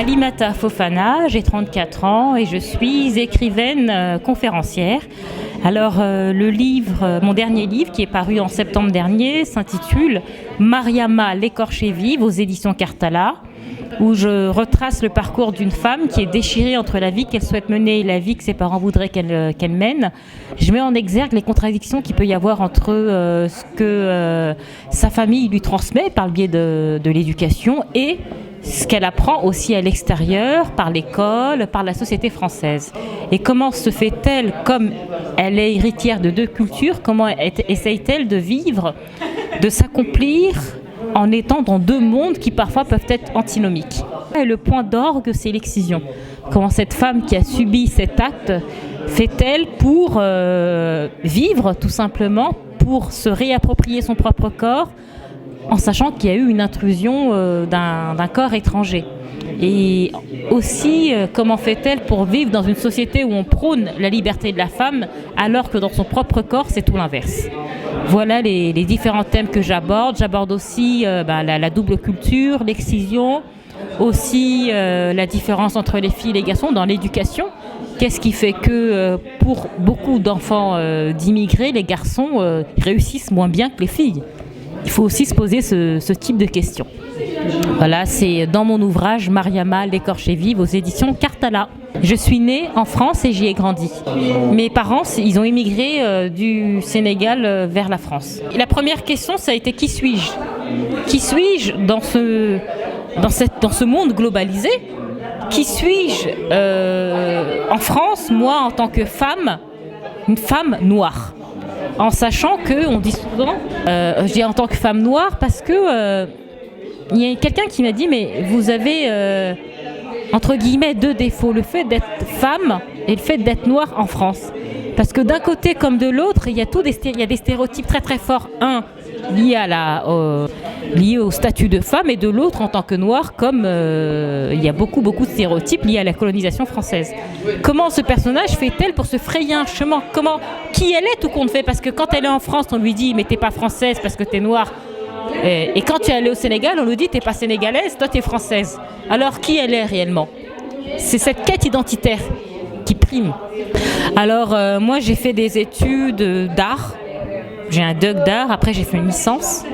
Alimata Fofana, j'ai 34 ans et je suis écrivaine conférencière. Alors mon dernier livre qui est paru en septembre dernier s'intitule Mariama l'écorchée vive aux éditions Cartala, où je retrace le parcours d'une femme qui est déchirée entre la vie qu'elle souhaite mener et la vie que ses parents voudraient qu'elle mène. Je mets en exergue les contradictions qu'il peut y avoir entre ce que sa famille lui transmet par le biais de l'éducation et ce qu'elle apprend aussi à l'extérieur, par l'école, par la société française. Et comment se fait-elle, comme elle est héritière de deux cultures, comment essaye-t-elle de vivre, de s'accomplir en étant dans deux mondes qui parfois peuvent être antinomiques. Et le point d'orgue, c'est l'excision. Comment cette femme qui a subi cet acte fait-elle pour vivre tout simplement, pour se réapproprier son propre corps, en sachant qu'il y a eu une intrusion d'un corps étranger. Et aussi, comment fait-elle pour vivre dans une société où on prône la liberté de la femme, alors que dans son propre corps, c'est tout l'inverse. Voilà les différents thèmes que j'aborde. J'aborde aussi la double culture, l'excision, aussi la différence entre les filles et les garçons dans l'éducation. Qu'est-ce qui fait que pour beaucoup d'enfants d'immigrés, les garçons réussissent moins bien que les filles? Il faut aussi se poser ce type de questions. Voilà, c'est dans mon ouvrage Mariama l'écorchée vive aux éditions Cartala. Je suis née en France et j'y ai grandi. Mes parents, ils ont immigré du Sénégal vers la France. Et la première question, ça a été qui suis-je? Qui suis-je dans ce monde globalisé? Qui suis-je en France, moi, en tant que femme, une femme noire? En sachant qu'on dit souvent, je dis en tant que femme noire parce que il y a quelqu'un qui m'a dit mais vous avez entre guillemets deux défauts, le fait d'être femme et le fait d'être noire en France. Parce que d'un côté comme de l'autre, il y a des stéréotypes très très forts. Un, lié au statut de femme, et de l'autre en tant que noire, comme il y a beaucoup de stéréotypes liés à la colonisation française. Comment ce personnage fait-elle pour se frayer un chemin? Qui elle est tout compte fait? Parce que quand elle est en France, on lui dit mais t'es pas française parce que t'es noire. Et quand tu es allée au Sénégal, on lui dit t'es pas sénégalaise, toi t'es française. Alors qui elle est réellement? C'est cette quête identitaire qui prime. Alors moi j'ai fait des études d'art. J'ai un DUG d'art, après j'ai fait une licence.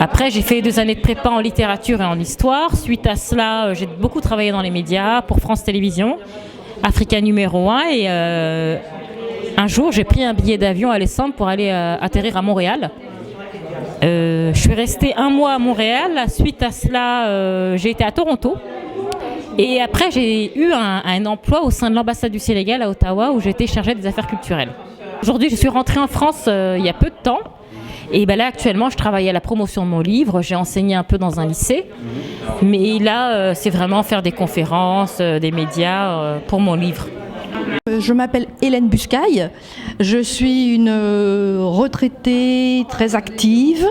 Après j'ai fait 2 années de prépa en littérature et en histoire. Suite à cela, j'ai beaucoup travaillé dans les médias pour France Télévisions, Africa numéro 1. Et un jour j'ai pris un billet d'avion à l'Essam pour aller atterrir à Montréal. Je suis restée 1 mois à Montréal. Suite à cela, j'ai été à Toronto. Et après j'ai eu un emploi au sein de l'ambassade du Sénégal à Ottawa où j'étais chargée des affaires culturelles. Aujourd'hui, je suis rentrée en France il y a peu de temps. Et là, actuellement, je travaille à la promotion de mon livre. J'ai enseigné un peu dans un lycée. Mais là, c'est vraiment faire des conférences, des médias pour mon livre. Je m'appelle Hélène Buscaille, je suis une retraitée très active,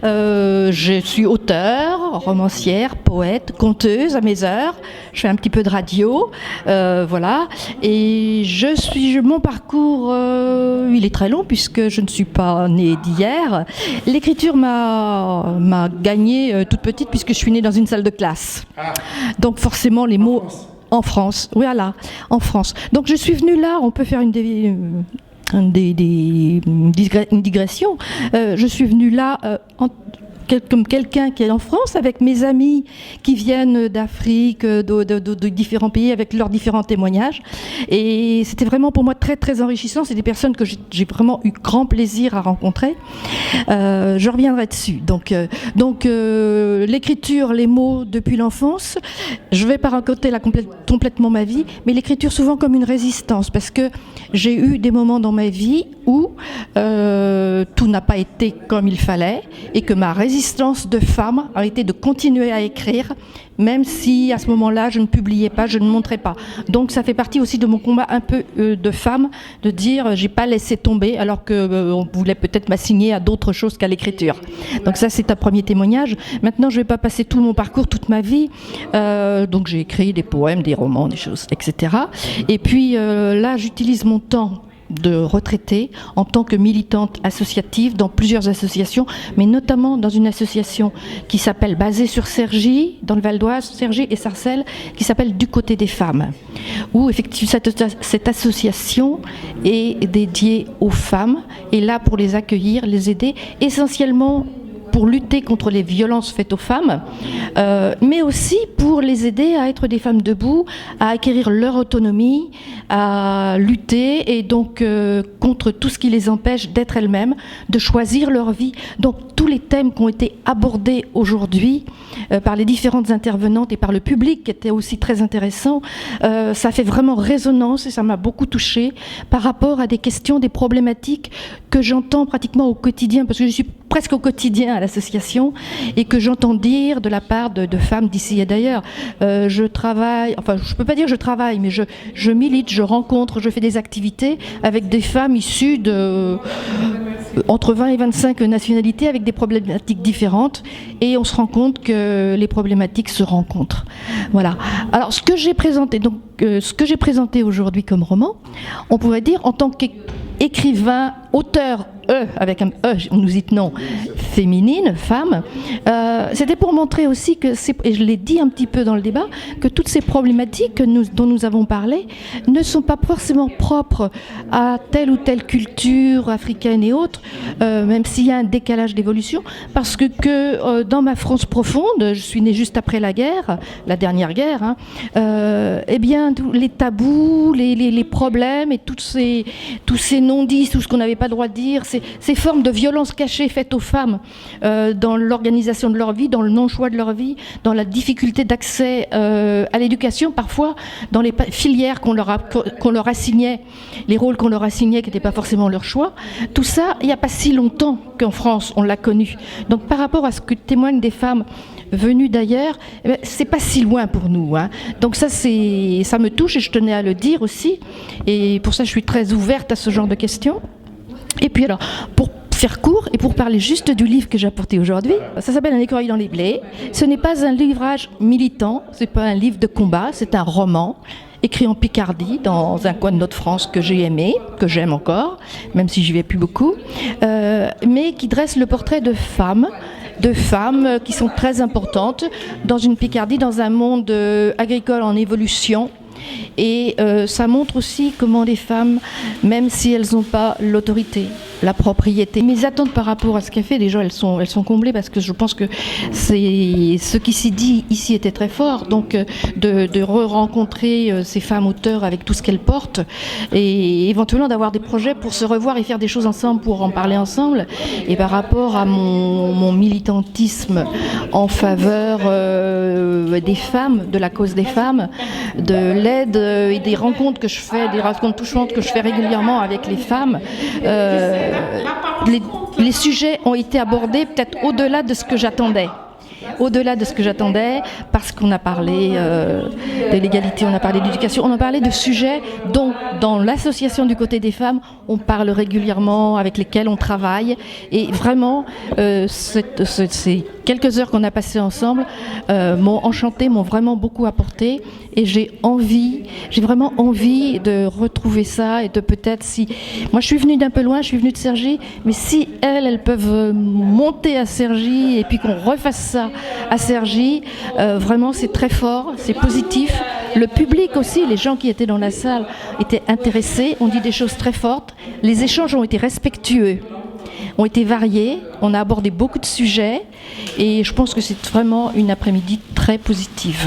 je suis auteure, romancière, poète, conteuse à mes heures, je fais un petit peu de radio, voilà, et mon parcours, il est très long puisque je ne suis pas née d'hier. L'écriture m'a gagnée toute petite puisque je suis née dans une salle de classe, donc forcément les mots... En France, voilà, en France. Donc je suis venue là, on peut faire une digression. Je suis venue là comme quelqu'un qui est en France, avec mes amis qui viennent d'Afrique, de différents pays, avec leurs différents témoignages. Et c'était vraiment pour moi très très enrichissant. C'est des personnes que j'ai vraiment eu grand plaisir à rencontrer. Je reviendrai dessus. Donc l'écriture, les mots depuis l'enfance. Je ne vais pas raconter complètement ma vie, mais l'écriture souvent comme une résistance, parce que j'ai eu des moments dans ma vie où tout n'a pas été comme il fallait, et que ma résistance de femme a été de continuer à écrire, même si à ce moment-là je ne publiais pas, je ne montrais pas. Donc ça fait partie aussi de mon combat un peu de femme, de dire j'ai pas laissé tomber alors qu'on voulait peut-être m'assigner à d'autres choses qu'à l'écriture. Donc ça c'est un premier témoignage. Maintenant je vais pas passer tout mon parcours, toute ma vie. Donc j'ai écrit des poèmes, des romans, des choses, etc. Et puis là j'utilise mon temps de retraitée en tant que militante associative dans plusieurs associations, mais notamment dans une association qui s'appelle, basée sur Cergy, dans le Val d'Oise, Cergy et Sarcelles, qui s'appelle Du côté des femmes, où effectivement cette association est dédiée aux femmes, et là pour les accueillir, les aider, essentiellement pour lutter contre les violences faites aux femmes, mais aussi pour les aider à être des femmes debout, à acquérir leur autonomie, à lutter et donc contre tout ce qui les empêche d'être elles-mêmes, de choisir leur vie. Donc tous les thèmes qui ont été abordés aujourd'hui par les différentes intervenantes et par le public qui était aussi très intéressant, ça fait vraiment résonance et ça m'a beaucoup touchée par rapport à des questions, des problématiques que j'entends pratiquement au quotidien, parce que je suis presque au quotidien à l'association et que j'entends dire de la part de femmes d'ici et d'ailleurs. Je travaille, enfin je peux pas dire je travaille, mais je milite, je rencontre, je fais des activités avec des femmes issues de entre 20 et 25 nationalités avec des problématiques différentes, et on se rend compte que les problématiques se rencontrent. Voilà. Alors ce que j'ai présenté aujourd'hui comme roman, on pourrait dire en tant qu'écrivain, auteur, avec un nous y tenons, féminine, femme, c'était pour montrer aussi que, et je l'ai dit un petit peu dans le débat, que toutes ces problématiques dont nous avons parlé ne sont pas forcément propres à telle ou telle culture africaine et autres, même s'il y a un décalage d'évolution, parce que dans ma France profonde, je suis née juste après la guerre, la dernière guerre, hein, eh bien les tabous, les problèmes et tous ces non-dits, tout ce qu'on n'avait pas le droit de dire, ces formes de violence cachée faites aux femmes dans l'organisation de leur vie, dans le non-choix de leur vie, dans la difficulté d'accès à l'éducation, parfois dans les filières qu'on leur assignait, les rôles qu'on leur assignait qui n'étaient pas forcément leur choix. Tout ça, il n'y a pas si longtemps qu'en France on l'a connu. Donc par rapport à ce que témoignent des femmes venues d'ailleurs, c'est pas si loin pour nous, hein. Donc ça me touche et je tenais à le dire aussi, et pour ça je suis très ouverte à ce genre de questions. Et puis alors, pour faire court et pour parler juste du livre que j'ai apporté aujourd'hui, ça s'appelle Un écureuil dans les blés. Ce n'est pas un livrage militant, c'est pas un livre de combat, c'est un roman écrit en Picardie, dans un coin de notre France que j'ai aimé, que j'aime encore, même si j'y vais plus beaucoup, mais qui dresse le portrait de femmes qui sont très importantes dans une Picardie, dans un monde agricole en évolution. Et ça montre aussi comment les femmes, même si elles n'ont pas l'autorité, la propriété, mes attentes par rapport à ce qu'elle fait, déjà elles sont comblées, parce que je pense que ce qui s'est dit ici était très fort, donc de re-rencontrer ces femmes auteurs avec tout ce qu'elles portent, et éventuellement d'avoir des projets pour se revoir et faire des choses ensemble, pour en parler ensemble. Et par rapport à mon militantisme en faveur des femmes, de la cause des femmes, de l'aide et des rencontres que je fais, des rencontres touchantes que je fais régulièrement avec les femmes, les sujets ont été abordés peut-être au-delà de ce que j'attendais. Parce qu'on a parlé de l'égalité, on a parlé d'éducation, on a parlé de sujets dont, dans l'association du côté des femmes, on parle régulièrement, avec lesquels on travaille. Et vraiment, ces quelques heures qu'on a passées ensemble m'ont enchantée, m'ont vraiment beaucoup apporté. Et j'ai vraiment envie de retrouver ça, et de peut-être moi je suis venue d'un peu loin, je suis venue de Cergy, mais si elles peuvent monter à Cergy et puis qu'on refasse ça à Cergy, vraiment c'est très fort, c'est positif. Le public aussi, les gens qui étaient dans la salle étaient intéressés, ont dit des choses très fortes. Les échanges ont été respectueux, ont été variés, on a abordé beaucoup de sujets, et je pense que c'est vraiment une après-midi très positive.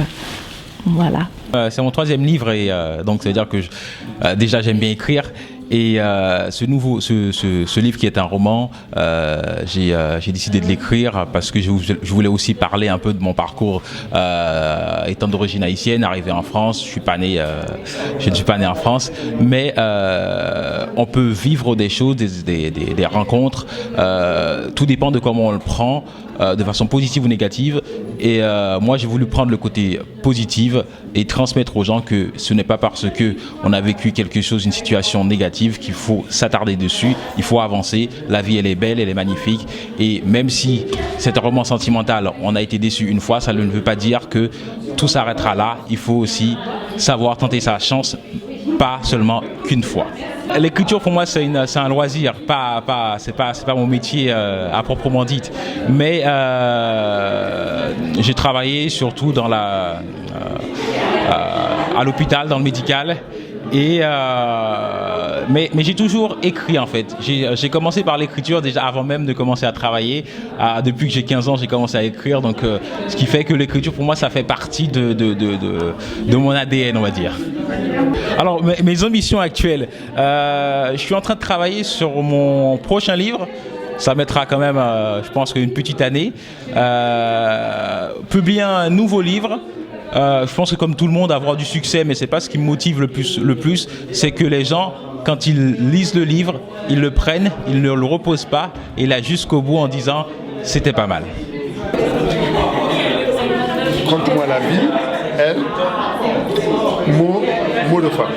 Voilà. C'est mon 3e livre, et donc ça veut dire que déjà j'aime bien écrire. Et ce livre qui est un roman, j'ai décidé de l'écrire parce que je voulais aussi parler un peu de mon parcours étant d'origine haïtienne, arrivé en France. Je ne suis pas né en France, mais on peut vivre des choses, des rencontres. Tout dépend de comment on le prend, de façon positive ou négative. Et moi, j'ai voulu prendre le côté positif et transmettre aux gens que ce n'est pas parce que on a vécu quelque chose, une situation négative, qu'il faut s'attarder dessus. Il faut avancer. La vie, elle est belle, elle est magnifique. Et même si c'est un roman sentimental, on a été déçu une fois, ça ne veut pas dire que tout s'arrêtera là. Il faut aussi savoir tenter sa chance pas seulement qu'une fois. L'écriture pour moi c'est un loisir, c'est pas mon métier à proprement dit. Mais j'ai travaillé surtout à l'hôpital, dans le médical. Mais j'ai toujours écrit en fait. J'ai commencé par l'écriture déjà avant même de commencer à travailler. Depuis que j'ai 15 ans, j'ai commencé à écrire. Donc, ce qui fait que l'écriture pour moi, ça fait partie de mon ADN, on va dire. Alors, mes ambitions actuelles. Je suis en train de travailler sur mon prochain livre. Ça mettra quand même, je pense, une petite année. Publier un nouveau livre. Je pense que comme tout le monde, avoir du succès, mais c'est pas ce qui me motive le plus, c'est que les gens, quand ils lisent le livre, ils le prennent, ils ne le reposent pas, et là jusqu'au bout en disant c'était pas mal. Conte-moi la vie, elle, mot de femme.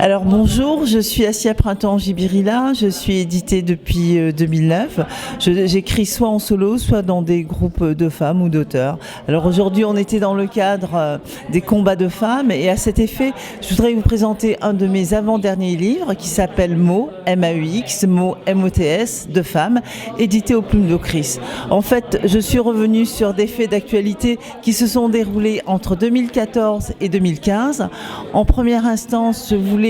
Alors bonjour, je suis Assia Printemps Jibirila, je suis éditée depuis 2009. J'écris soit en solo, soit dans des groupes de femmes ou d'auteurs. Alors aujourd'hui, on était dans le cadre des combats de femmes et à cet effet, je voudrais vous présenter un de mes avant-derniers livres qui s'appelle Mots, M-A-U-X, Mots, M-O-T-S, de femmes, édité aux Plumes de Chris. En fait, je suis revenue sur des faits d'actualité qui se sont déroulés entre 2014 et 2015. En première instance, je voulais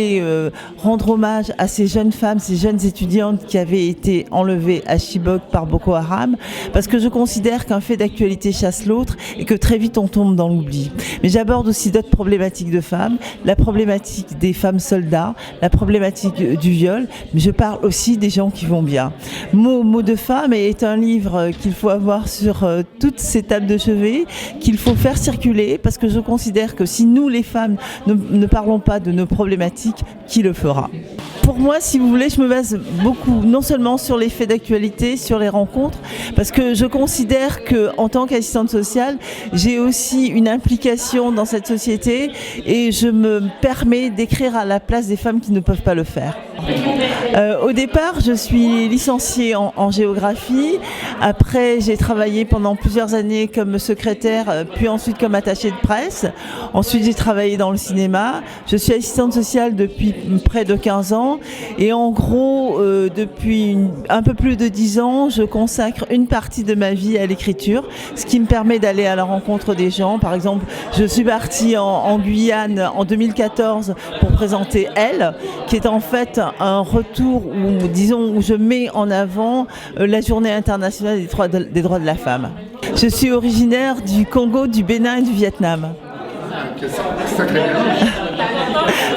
rendre hommage à ces jeunes femmes, ces jeunes étudiantes qui avaient été enlevées à Chibok par Boko Haram, parce que je considère qu'un fait d'actualité chasse l'autre et que très vite on tombe dans l'oubli. Mais j'aborde aussi d'autres problématiques de femmes, la problématique des femmes soldats, la problématique du viol, mais je parle aussi des gens qui vont bien. Mots de femme est un livre qu'il faut avoir sur toutes ces tables de chevet, qu'il faut faire circuler, parce que je considère que si nous les femmes ne parlons pas de nos problématiques, qui le fera? Pour moi, si vous voulez, je me base beaucoup, non seulement sur les faits d'actualité, sur les rencontres, parce que je considère qu'en tant qu'assistante sociale, j'ai aussi une implication dans cette société et je me permets d'écrire à la place des femmes qui ne peuvent pas le faire. Au départ, je suis licenciée en géographie. Après, j'ai travaillé pendant plusieurs années comme secrétaire, puis ensuite comme attachée de presse. Ensuite, j'ai travaillé dans le cinéma. Je suis assistante sociale depuis près de 15 ans. Et en gros, depuis un peu plus de 10 ans, je consacre une partie de ma vie à l'écriture, ce qui me permet d'aller à la rencontre des gens. Par exemple, je suis partie en Guyane en 2014 pour présenter Elle, qui est en fait un retour où je mets en avant la journée internationale des droits de la femme. Je suis originaire du Congo, du Bénin et du Vietnam. Sacré.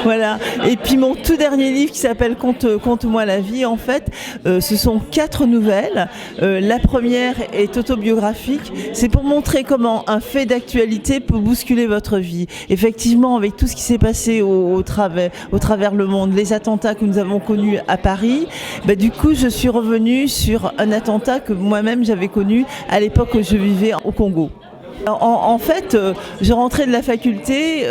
Voilà. Et puis mon tout dernier livre qui s'appelle Conte-moi la vie, en fait, ce sont 4 nouvelles. La première est autobiographique. C'est pour montrer comment un fait d'actualité peut bousculer votre vie. Effectivement, avec tout ce qui s'est passé au travers le monde, les attentats que nous avons connus à Paris, du coup, je suis revenue sur un attentat que moi-même j'avais connu à l'époque où je vivais au Congo. En fait, je rentrais de la faculté,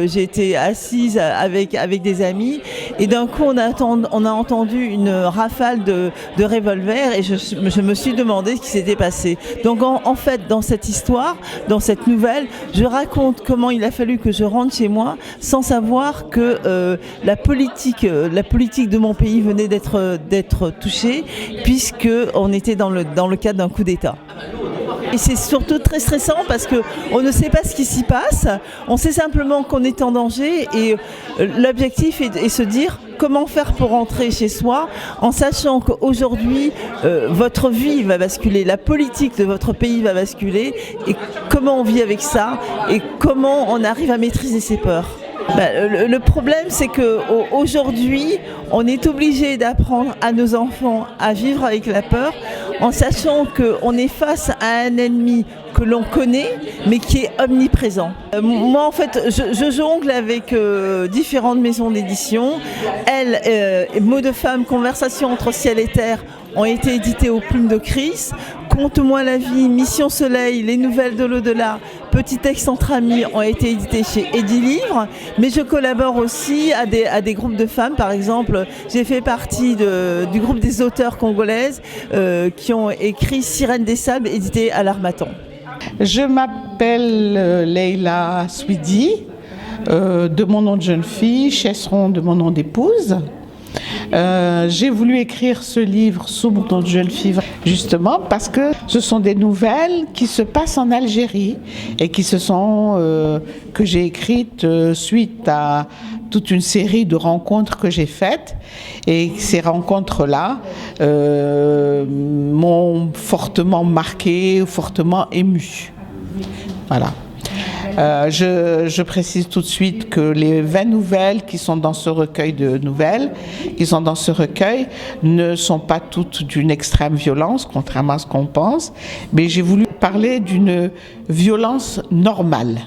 j'ai été assise avec des amis et d'un coup on a entendu une rafale de revolvers et je me suis demandé ce qui s'était passé. Donc en fait, dans cette histoire, dans cette nouvelle, je raconte comment il a fallu que je rentre chez moi sans savoir que la politique de mon pays venait d'être touchée, puisque on était dans le cadre d'un coup d'État. Et c'est surtout très stressant parce qu'on ne sait pas ce qui s'y passe, on sait simplement qu'on est en danger et l'objectif est se dire comment faire pour rentrer chez soi en sachant qu'aujourd'hui votre vie va basculer, la politique de votre pays va basculer et comment on vit avec ça et comment on arrive à maîtriser ses peurs. Le problème, c'est qu'aujourd'hui, on est obligé d'apprendre à nos enfants à vivre avec la peur en sachant qu'on est face à un ennemi que l'on connaît, mais qui est omniprésent. Moi, en fait, je jongle avec différentes maisons d'édition. Mots de femme, Conversation entre ciel et terre ont été édités aux Plumes de Chris. Conte-moi la vie, Mission Soleil, Les Nouvelles de l'au-delà, Petit texte entre amis ont été édités chez Edilivre, mais je collabore aussi à des groupes de femmes. Par exemple, j'ai fait partie du groupe des auteurs congolaises qui ont écrit Sirène des Sables, édité à l'Harmattan. Je m'appelle Leila Swidi. de mon nom de jeune fille, Chesseron de mon nom d'épouse. J'ai voulu écrire ce livre sous mon nom de jeune fille justement parce que ce sont des nouvelles qui se passent en Algérie et qui que j'ai écrites suite à toute une série de rencontres que j'ai faites, et ces rencontres-là m'ont fortement marquée, fortement émue. Voilà. Je précise tout de suite que les 20 nouvelles qui sont dans ce recueil de nouvelles, ne sont pas toutes d'une extrême violence, contrairement à ce qu'on pense, mais j'ai voulu parler d'une violence normale,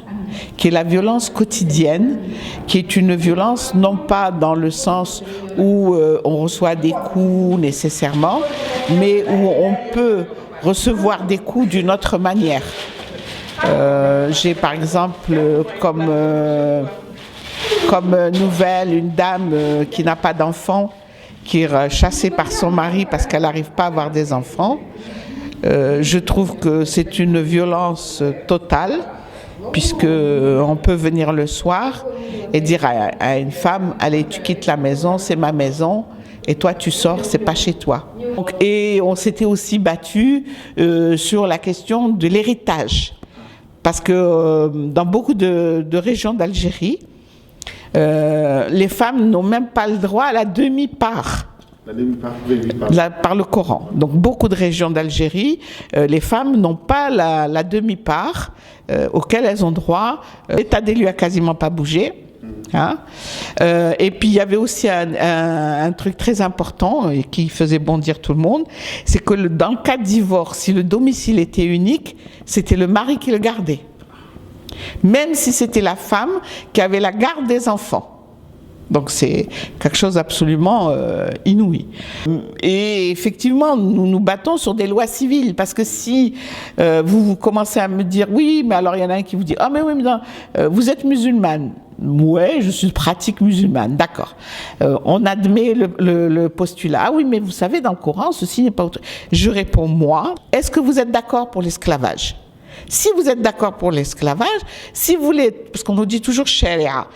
qui est la violence quotidienne, qui est une violence non pas dans le sens où on reçoit des coups nécessairement, mais où on peut recevoir des coups d'une autre manière. J'ai par exemple comme nouvelle une dame qui n'a pas d'enfant, qui est chassée par son mari parce qu'elle n'arrive pas à avoir des enfants. Je trouve que c'est une violence totale, puisque on peut venir le soir et dire à une femme: allez, tu quittes la maison, c'est ma maison, et toi tu sors, c'est pas chez toi. Et on s'était aussi battu sur la question de l'héritage. Parce que dans beaucoup de régions d'Algérie, les femmes n'ont même pas le droit à la demi-part. La demi-part par le Coran. Donc beaucoup de régions d'Algérie, les femmes n'ont pas la demi-part auquel elles ont droit. L'état des lieux a quasiment pas bougé. Hein. Et puis il y avait aussi un truc très important et qui faisait bondir tout le monde, c'est que dans le cas de divorce, si le domicile était unique, c'était le mari qui le gardait, même si c'était la femme qui avait la garde des enfants. Donc c'est quelque chose d'absolument inouï. Et effectivement, nous nous battons sur des lois civiles, parce que si vous commencez à me dire oui, mais alors il y en a un qui vous dit ah mais oui, mais non, vous êtes musulmane. Ouais, je suis pratique musulmane, d'accord. On admet le postulat. Ah oui, mais vous savez, dans le Coran, ceci n'est pas autre. Je réponds moi. Est-ce que vous êtes d'accord pour l'esclavage ? Si vous êtes d'accord pour l'esclavage, si vous voulez, parce qu'on nous dit toujours Sharia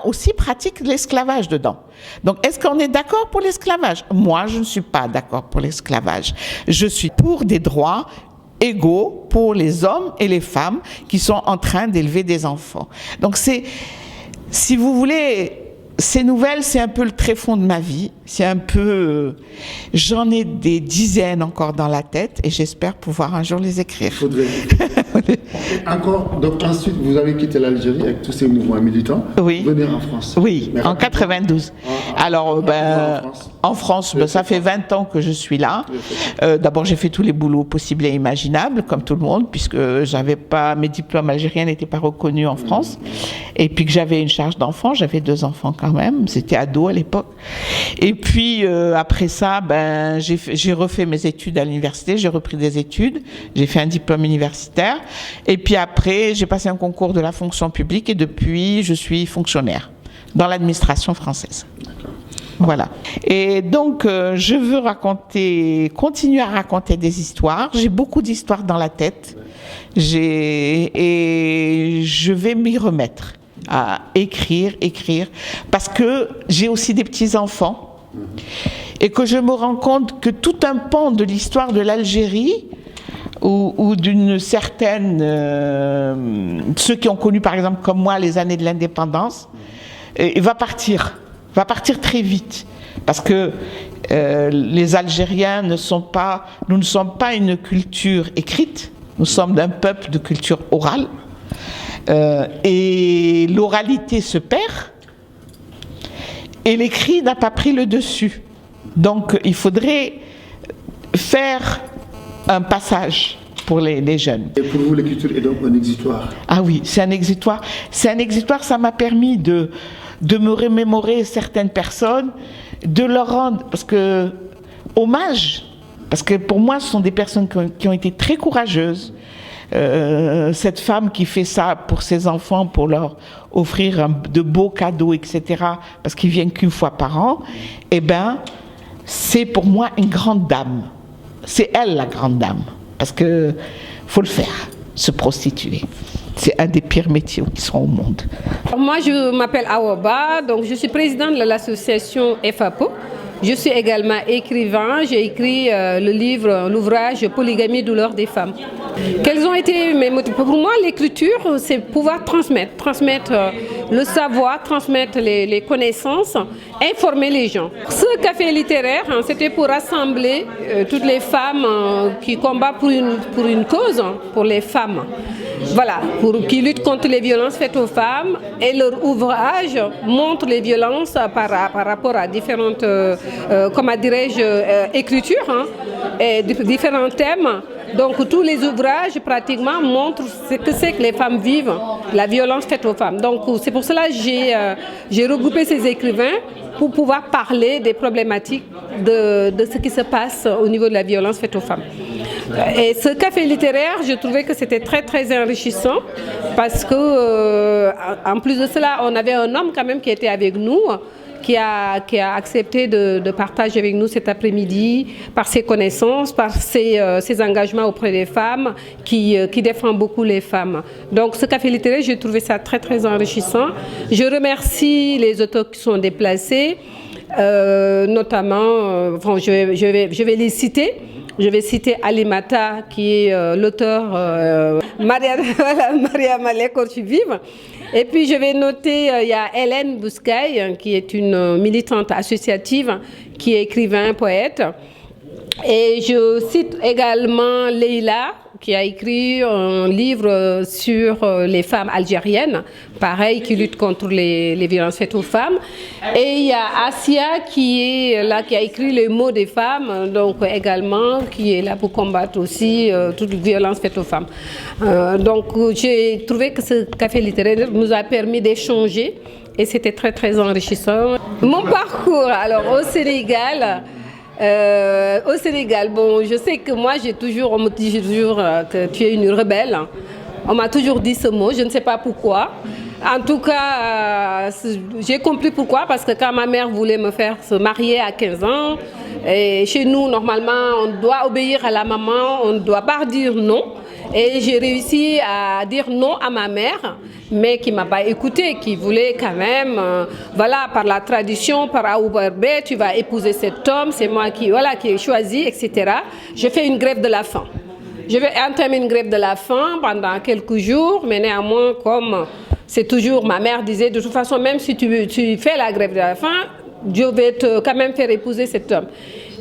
aussi pratique l'esclavage dedans. Donc, est-ce qu'on est d'accord pour l'esclavage ? Moi, je ne suis pas d'accord pour l'esclavage. Je suis pour des droits égaux pour les hommes et les femmes qui sont en train d'élever des enfants. Donc si vous voulez, ces nouvelles, c'est un peu le tréfonds de ma vie. C'est un peu, j'en ai des dizaines encore dans la tête et j'espère pouvoir un jour les écrire. Encore, donc ensuite vous avez quitté l'Algérie avec tous ces mouvements militants. Oui. Venir en France. Oui, en 92. Alors, en France, ça fait 20 ans que je suis là. D'abord, j'ai fait tous les boulots possibles et imaginables, comme tout le monde, puisque mes diplômes algériens n'étaient pas reconnus en France. Et puis que j'avais une charge d'enfants, j'avais 2 enfants quand même, c'était ado à l'époque. Et puis, après ça, j'ai refait mes études à l'université, j'ai repris des études, j'ai fait un diplôme universitaire. Et puis après, j'ai passé un concours de la fonction publique et depuis, je suis fonctionnaire dans l'administration française. Voilà. Et donc, je veux continuer à raconter des histoires. J'ai beaucoup d'histoires dans la tête. Et je vais m'y remettre à écrire, parce que j'ai aussi des petits-enfants et que je me rends compte que tout un pan de l'histoire de l'Algérie ou d'une certaine... ceux qui ont connu, par exemple, comme moi, les années de l'indépendance, va partir très vite. Parce que les Algériens nous ne sommes pas une culture écrite, nous sommes d'un peuple de culture orale. Et l'oralité se perd et l'écrit n'a pas pris le dessus. Donc il faudrait faire un passage pour les jeunes. Et pour vous, l'écriture est donc un exitoire ? Ah oui, c'est un exitoire. Ça m'a permis de me remémorer certaines personnes, de leur rendre hommage, parce que pour moi, ce sont des personnes qui ont été très courageuses. Cette femme qui fait ça pour ses enfants, pour leur offrir de beaux cadeaux, etc., parce qu'ils viennent qu'une fois par an, c'est pour moi une grande dame. C'est elle la grande dame, parce que faut le faire, se prostituer. c'est un des pires métiers qui sont au monde. Moi, je m'appelle Awaba, donc je suis présidente de l'association FAPO. Je suis également écrivain, j'ai écrit l'ouvrage Polygamie, douleur des femmes. Quels ont été mes motifs? Pour moi, l'écriture, c'est pouvoir transmettre le savoir, transmettre les connaissances, informer les gens. Ce café littéraire, c'était pour rassembler toutes les femmes qui combattent pour une cause, pour les femmes. Voilà, qui luttent contre les violences faites aux femmes, et leur ouvrage montre les violences par rapport à différentes, comment dirais-je, écritures, et différents thèmes. Donc tous les ouvrages pratiquement montrent ce que c'est que les femmes vivent, la violence faite aux femmes. Donc c'est pour cela que j'ai regroupé ces écrivains pour pouvoir parler des problématiques de ce qui se passe au niveau de la violence faite aux femmes. Et ce café littéraire, je trouvais que c'était très très enrichissant parce que en plus de cela, on avait un homme quand même qui était avec nous, qui a accepté de partager avec nous cet après-midi par ses connaissances, par ses engagements auprès des femmes, qui défend beaucoup les femmes. Donc ce café littéraire, j'ai trouvé ça très très enrichissant. Je remercie les auteurs qui sont déplacés, notamment, je vais les citer. Je vais citer Alimata, qui est l'auteur Maria Malek Vive. Et puis je vais noter, il y a Hélène Bouscaï, qui est une militante associative, qui est écrivain, poète. Et je cite également Leïla, qui a écrit un livre sur les femmes algériennes, pareil, qui lutte contre les violences faites aux femmes. Et il y a Asia qui est là, qui a écrit Les mots des femmes, donc également, qui est là pour combattre aussi toute violence faite aux femmes. Donc j'ai trouvé que ce café littéraire nous a permis d'échanger et c'était très très enrichissant. Mon parcours, alors au Sénégal, bon, je sais que moi, on me dit toujours que tu es une rebelle. On m'a toujours dit ce mot, je ne sais pas pourquoi. En tout cas, j'ai compris pourquoi, parce que quand ma mère voulait me faire se marier à 15 ans, et chez nous, normalement, on doit obéir à la maman, on ne doit pas dire non. Et j'ai réussi à dire non à ma mère, mais qui ne m'a pas écouté, qui voulait quand même, voilà, par la tradition, par Aoubarbe, tu vas épouser cet homme, c'est moi qui ai choisi, etc. J'ai fait une grève de la faim. Je vais entamer une grève de la faim pendant quelques jours, mais néanmoins, comme c'est toujours, ma mère disait, de toute façon, même si tu fais la grève de la faim, Dieu va quand même faire épouser cet homme.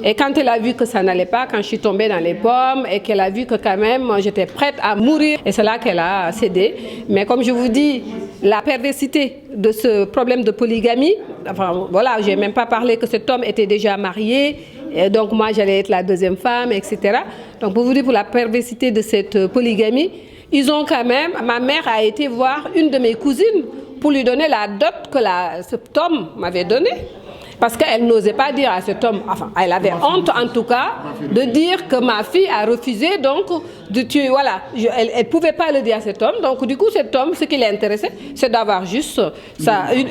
Et quand elle a vu que ça n'allait pas, quand je suis tombée dans les pommes et qu'elle a vu que quand même j'étais prête à mourir, et c'est là qu'elle a cédé. Mais comme je vous dis, la perversité de ce problème de polygamie, enfin voilà, j'ai même pas parlé que cet homme était déjà marié, et donc moi j'allais être la deuxième femme, etc. Donc pour vous dire, pour la perversité de cette polygamie, ils ont quand même, ma mère a été voir une de mes cousines pour lui donner la dot que cet homme m'avait donnée. Parce qu'elle n'osait pas dire à cet homme, enfin, elle avait honte en tout cas, de dire que ma fille a refusé donc de tuer, voilà, elle ne pouvait pas le dire à cet homme. Donc du coup, cet homme, ce qui l'intéressait, c'est d'avoir juste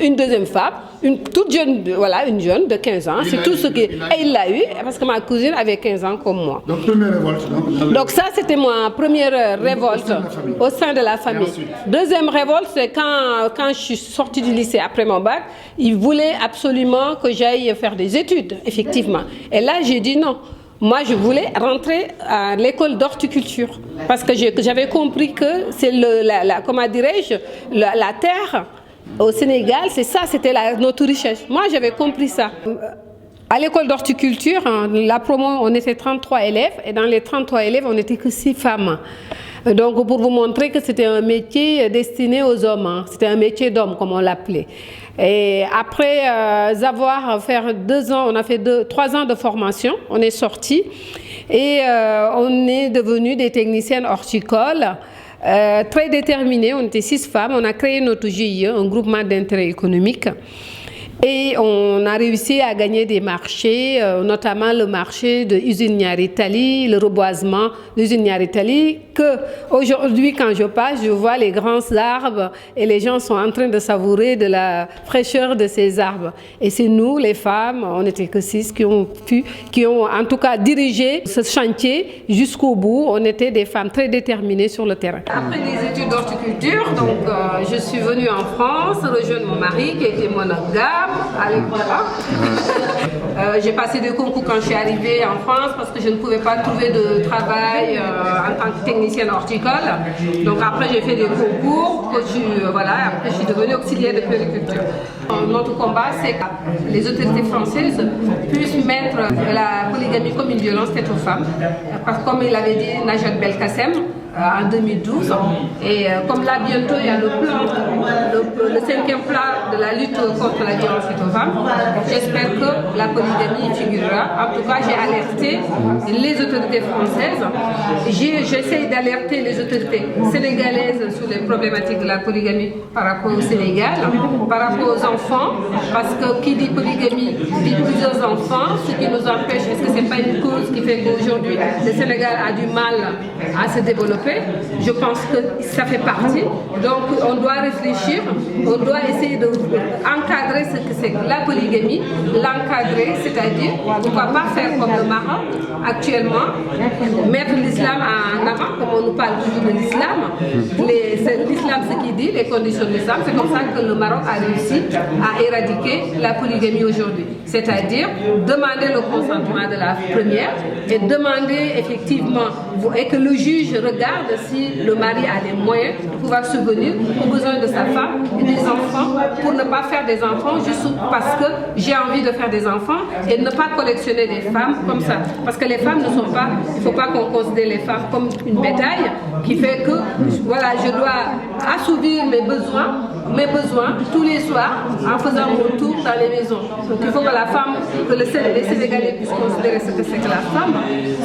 une deuxième femme, une toute jeune, voilà, une jeune de 15 ans, c'est tout ce qui... Et il l'a eu, parce que ma cousine avait 15 ans comme moi. Donc première révolte. Donc ça, c'était ma première révolte au sein de la famille. Deuxième révolte, c'est quand je suis sortie du lycée après mon bac, ils voulaient absolument que j'aille faire des études, effectivement. Et là, j'ai dit non. Moi, je voulais rentrer à l'école d'horticulture parce que j'avais compris que c'est comment dirais-je, la terre au Sénégal, c'est ça, c'était notre richesse. Moi, j'avais compris ça. À l'école d'horticulture, la promo, on était 33 élèves et dans les 33 élèves, on n'était que 6 femmes. Donc, pour vous montrer que c'était un métier destiné aux hommes, c'était un métier d'homme, comme on l'appelait. Et après avoir fait 2 ans, on a fait 3 ans de formation, on est sortis et on est devenus des techniciennes horticoles. Très déterminés, on était 6 femmes, on a créé notre GIE, un groupement d'intérêt économique. Et on a réussi à gagner des marchés, notamment le marché de l'usine Niaritali, le reboisement de l'usine Niaritali, que aujourd'hui, quand je passe, je vois les grands arbres et les gens sont en train de savourer de la fraîcheur de ces arbres. Et c'est nous, les femmes, on n'était que 6 qui ont en tout cas dirigé ce chantier jusqu'au bout. On était des femmes très déterminées sur le terrain. Après les études d'horticulture, donc je suis venue en France rejoindre mon mari qui était monogame à l'époque. J'ai passé des concours quand je suis arrivée en France parce que je ne pouvais pas trouver de travail en tant que technicienne horticole. Donc après j'ai fait des concours, après je suis devenue auxiliaire de puériculture. Notre combat, c'est que les autorités françaises puissent mettre la polygamie comme une violence faite aux femmes. Parce que comme il avait dit Najat Belkacem en 2012, et comme là bientôt il y a le plan, le 5e plan de la lutte contre la violence faite aux femmes, j'espère que la polygamie y figurera. En tout cas, j'ai alerté les autorités françaises, j'essaie d'alerter les autorités sénégalaises sur les problématiques de la polygamie par rapport au Sénégal, par rapport aux enfants, parce que qui dit polygamie dit plusieurs enfants, ce qui nous empêche, est-ce que ce n'est pas une cause qui fait qu'aujourd'hui le Sénégal a du mal à se développer? Je pense que ça fait partie. Donc on doit réfléchir, on doit essayer d'encadrer ce que c'est que la polygamie, l'encadrer, c'est-à-dire pourquoi pas faire comme le Maroc actuellement, mettre l'islam en avant, comme on nous parle toujours de l'islam. L'islam, ce qu'il dit, les conditions de l'islam, c'est comme ça que le Maroc a réussi à éradiquer la polygamie aujourd'hui. C'est-à-dire demander le consentement de la première et demander effectivement et que le juge regarde si le mari a les moyens de pouvoir subvenir aux besoins de sa femme et des enfants pour ne pas faire des enfants juste parce que j'ai envie de faire des enfants et ne pas collectionner des femmes comme ça. Parce que les femmes ne sont pas, il ne faut pas qu'on considère les femmes comme une bétail qui fait que voilà, je dois assouvir mes besoins tous les soirs en faisant mon tour dans les maisons. Donc il faut que la femme, que les Sénégalais puissent considérer ce que c'est que la femme,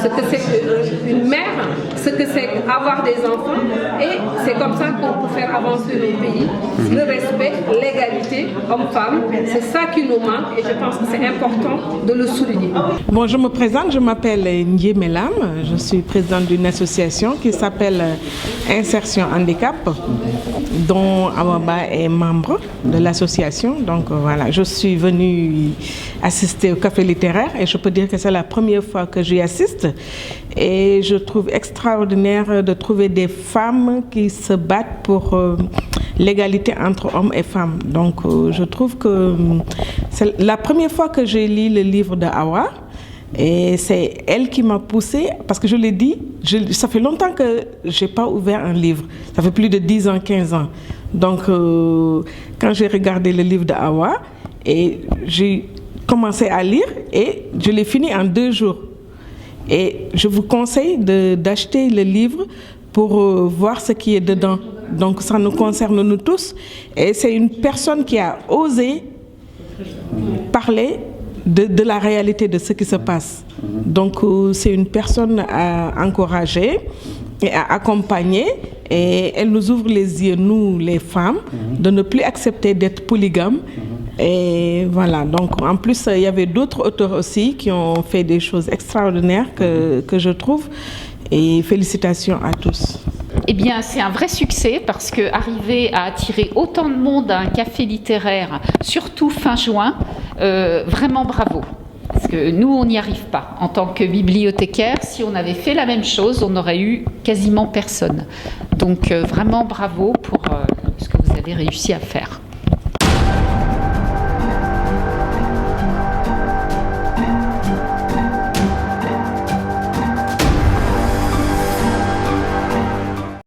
ce que c'est une mère, ce que c'est avoir des enfants, et c'est comme ça qu'on peut faire avancer le pays. Le respect, l'égalité homme-femme, c'est ça qui nous manque et je pense que c'est important de le souligner. Bon, je me présente, je m'appelle Ndié Melam, je suis présidente d'une association qui s'appelle Insertion Handicap, dont Awaba est membre de l'association. Donc voilà, je suis venue assister au café littéraire et je peux dire que c'est la première fois que j'y assiste. Et je trouve extraordinaire de trouver des femmes qui se battent pour l'égalité entre hommes et femmes. Donc je trouve que c'est la première fois que j'ai lu le livre de Awa. Et c'est elle qui m'a poussée, parce que je l'ai dit, ça fait longtemps que je n'ai pas ouvert un livre. Ça fait plus de 10 ans, 15 ans. Donc, quand j'ai regardé le livre d'Awa, et j'ai commencé à lire, et je l'ai fini en 2 jours. Et je vous conseille d'acheter le livre pour voir ce qui est dedans. Donc, ça nous concerne nous tous. Et c'est une personne qui a osé parler de la réalité de ce qui se passe. Donc c'est une personne à encourager et à accompagner, et elle nous ouvre les yeux, nous les femmes, de ne plus accepter d'être polygames. Et voilà, donc en plus il y avait d'autres auteurs aussi qui ont fait des choses extraordinaires que je trouve, et félicitations à tous. Eh bien, c'est un vrai succès parce que arriver à attirer autant de monde à un café littéraire, surtout fin juin, vraiment bravo. Parce que nous, on n'y arrive pas. En tant que bibliothécaire, si on avait fait la même chose, on n'aurait eu quasiment personne. Donc, vraiment bravo pour ce que vous avez réussi à faire.